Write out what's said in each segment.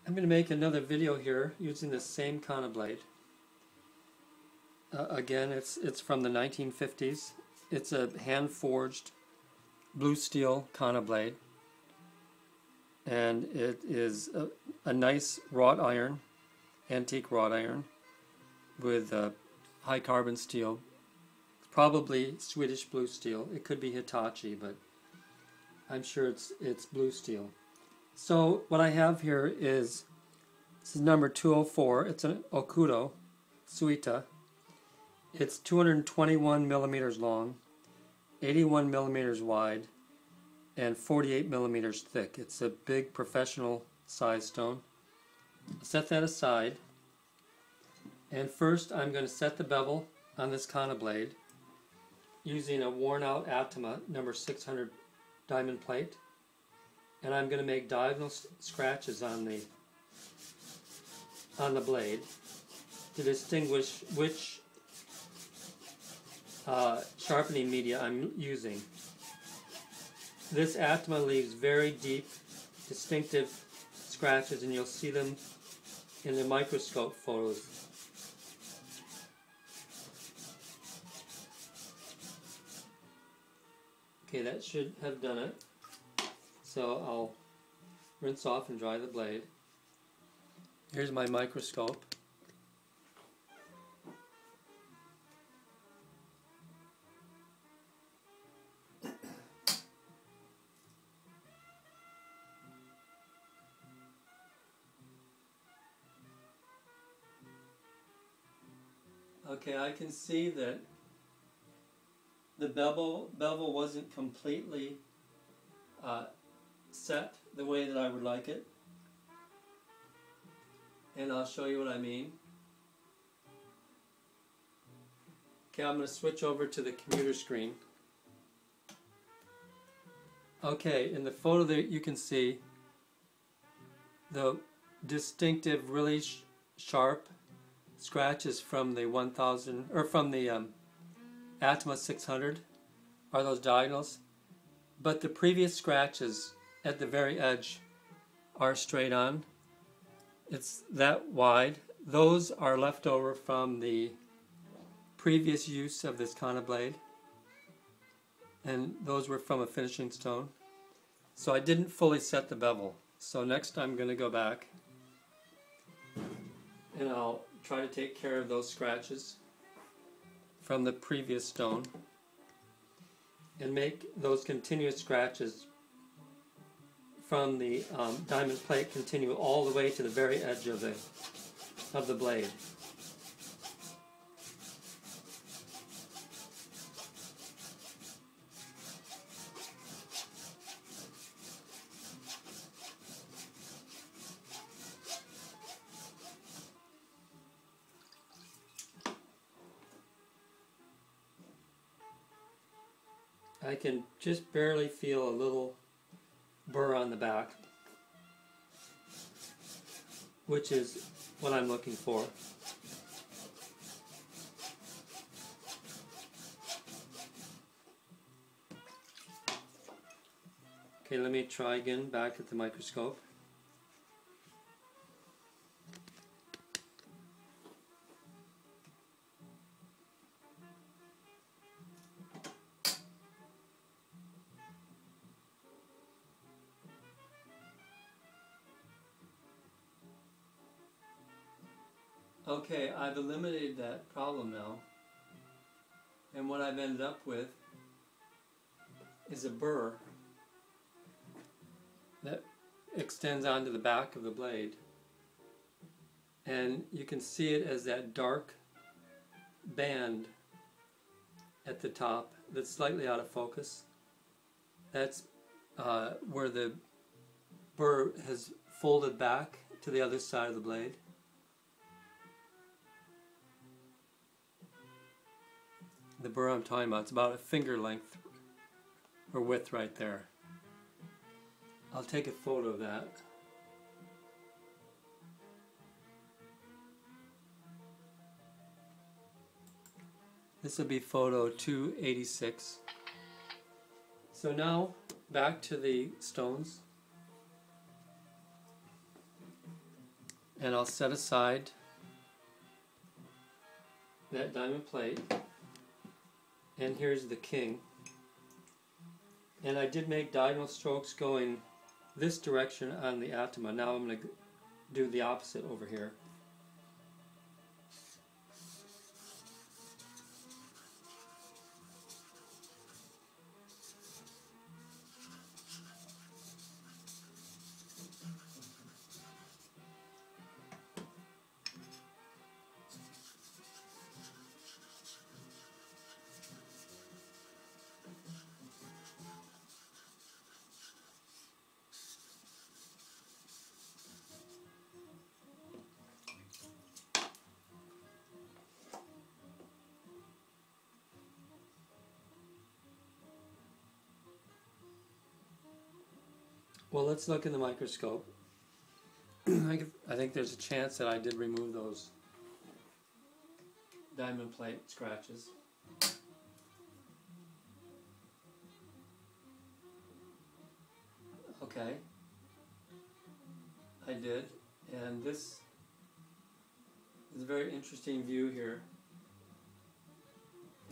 I'm going to make another video here using the same kanna blade. Again, it's from the 1950s. It's a hand-forged blue steel kanna blade, and it is a nice wrought iron, antique wrought iron with high carbon steel. It's probably Swedish blue steel. It could be Hitachi, but I'm sure it's blue steel. So what I have here is, this is number 204. It's an Okudo suita. It's 221 millimeters long, 81 millimeters wide, and 48 millimeters thick. It's a big professional size stone. Set that aside, and first I'm going to set the bevel on this kanna blade using a worn out Atoma number 600 diamond plate, and I'm going to make diagonal scratches on the blade to distinguish which sharpening media I'm using. This Atoma leaves very deep, distinctive scratches, and you'll see them in the microscope photos. Okay, that should have done it. So I'll rinse off and dry the blade. Here's my microscope. Okay, I can see that the bevel wasn't completely set the way that I would like it, and I'll show you what I mean. Okay, I'm going to switch over to the computer screen. Okay, in the photo there you can see the distinctive, really sharp scratches from the 1000 or from the Atoma 600 are those diagonals, but the previous scratches at the very edge are straight on. It's that wide. Those are left over from the previous use of this kanna blade, and those were from a finishing stone. So I didn't fully set the bevel. So next I'm going to go back and I'll try to take care of those scratches from the previous stone and make those continuous scratches from the diamond plate continue all the way to the very edge of the blade. I can just barely feel a little burr on the back, which is what I'm looking for. Okay, let me try again back at the microscope. Okay, I've eliminated that problem now, and what I've ended up with is a burr that extends onto the back of the blade, and you can see it as that dark band at the top that's slightly out of focus. That's where the burr has folded back to the other side of the blade. The burr I'm talking about, it's about a finger length or width right there. I'll take a photo of that. This will be photo 286. So now back to the stones. And I'll set aside that diamond plate. And here's the king. And I did make diagonal strokes going this direction on the Atoma. Now I'm going to do the opposite over here. Well, let's look in the microscope. I think there's a chance that I did remove those diamond plate scratches. Okay, I did, and this is a very interesting view here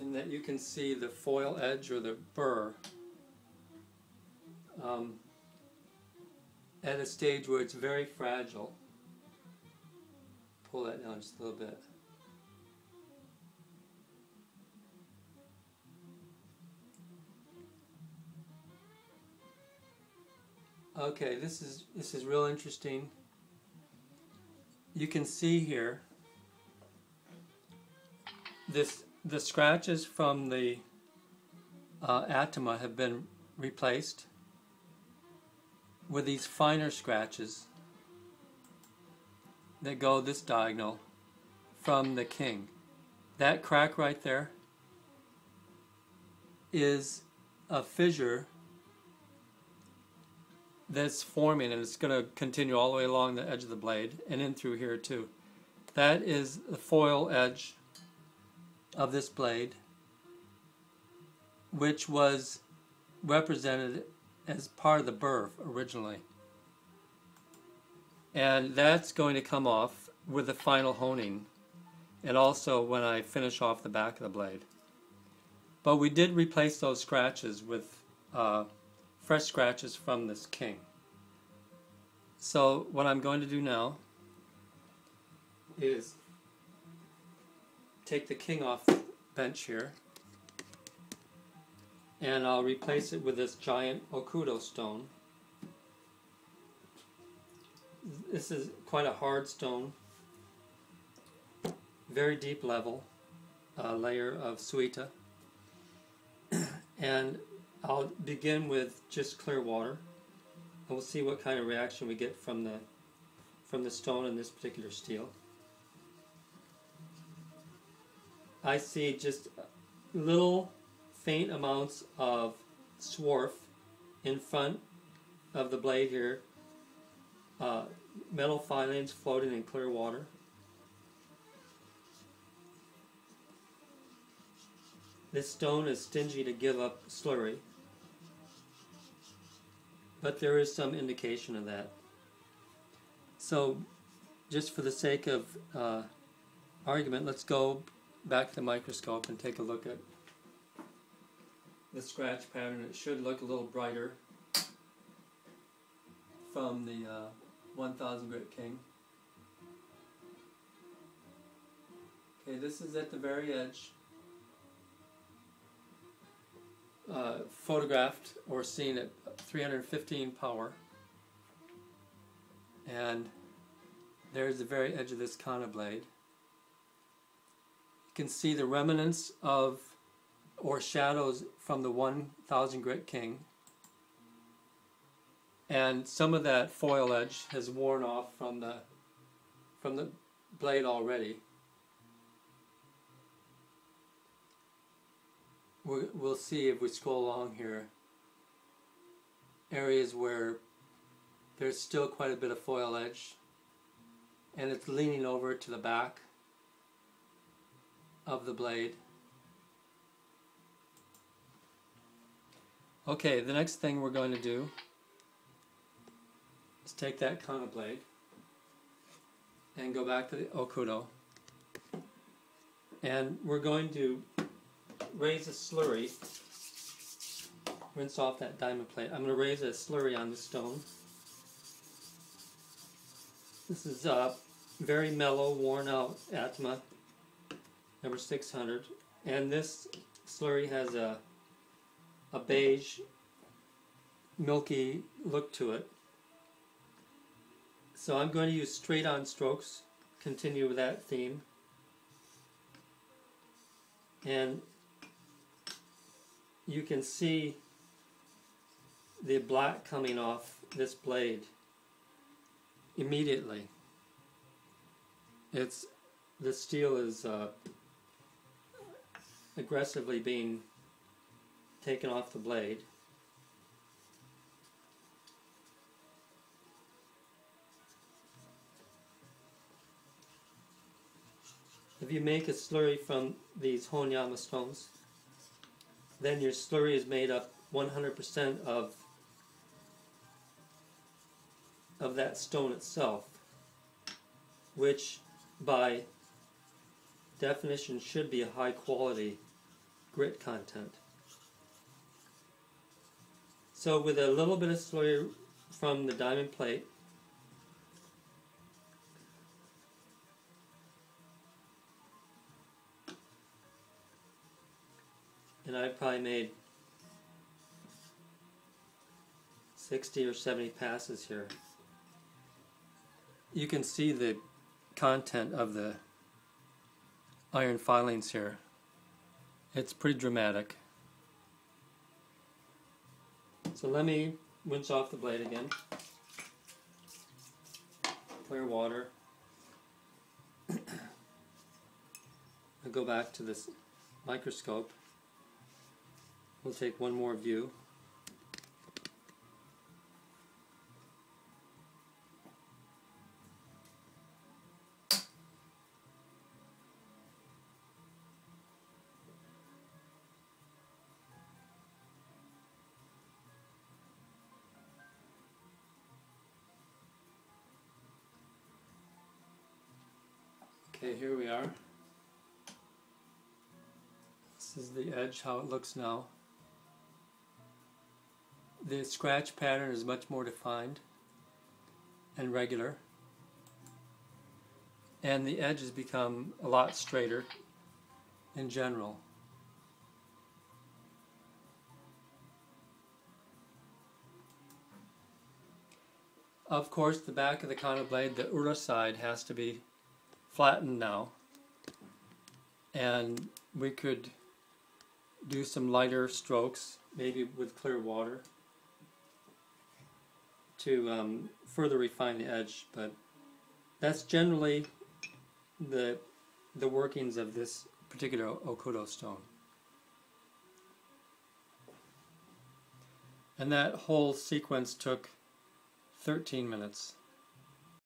in that you can see the foil edge or the burr at a stage where it's very fragile. Pull that down just a little bit. Okay, this is real interesting. You can see here the scratches from the Atoma have been replaced with these finer scratches that go this diagonal from the king. That crack right there is a fissure that's forming, and it's going to continue all the way along the edge of the blade and in through here too. That is the foil edge of this blade, which was represented as part of the burr originally. And that's going to come off with the final honing, and also when I finish off the back of the blade. But we did replace those scratches with fresh scratches from this king. So what I'm going to do now is take the king off the bench here, and I'll replace it with this giant Okudo stone. This is quite a hard stone, very deep level layer of suita. And I'll begin with just clear water, and we'll see what kind of reaction we get from the stone in this particular steel. I see just little faint amounts of swarf in front of the blade here, metal filings floating in clear water. This stone is stingy to give up slurry, but there is some indication of that. So just for the sake of argument, let's go back to the microscope and take a look at the scratch pattern. It should look a little brighter from the 1000 grit king. Okay, this is at the very edge, photographed or seen at 315 power, and there's the very edge of this kanna blade. You can see the remnants of or shadows from the 1000 grit king, and some of that foil edge has worn off from the blade already. We'll see if we scroll along here areas where there's still quite a bit of foil edge, and it's leaning over to the back of the blade. Okay, the next thing we're going to do is take that kanna blade and go back to the Okudo. And we're going to raise a slurry, rinse off that diamond plate. I'm going to raise a slurry on the stone. This is very mellow, worn out Atoma, number 600. And this slurry has a beige, milky look to it. So I'm going to use straight on strokes, continue with that theme. And you can see the black coming off this blade immediately. The steel is aggressively being taken off the blade. If you make a slurry from these Honyama stones, then your slurry is made up 100% of that stone itself, which by definition should be a high quality grit content. So with a little bit of slurry from the diamond plate, and I probably made 60 or 70 passes here. You can see the content of the iron filings here. It's pretty dramatic. So let me rinse off the blade again. Clear water. I'll go back to this microscope. We'll take one more view. Okay, here we are. This is the edge, how it looks now. The scratch pattern is much more defined and regular, and the edge has become a lot straighter in general. Of course, the back of the kanna blade, the ura side, has to be flattened now, and we could do some lighter strokes, maybe with clear water, to further refine the edge. But that's generally the workings of this particular Okudo stone. And that whole sequence took 13 minutes.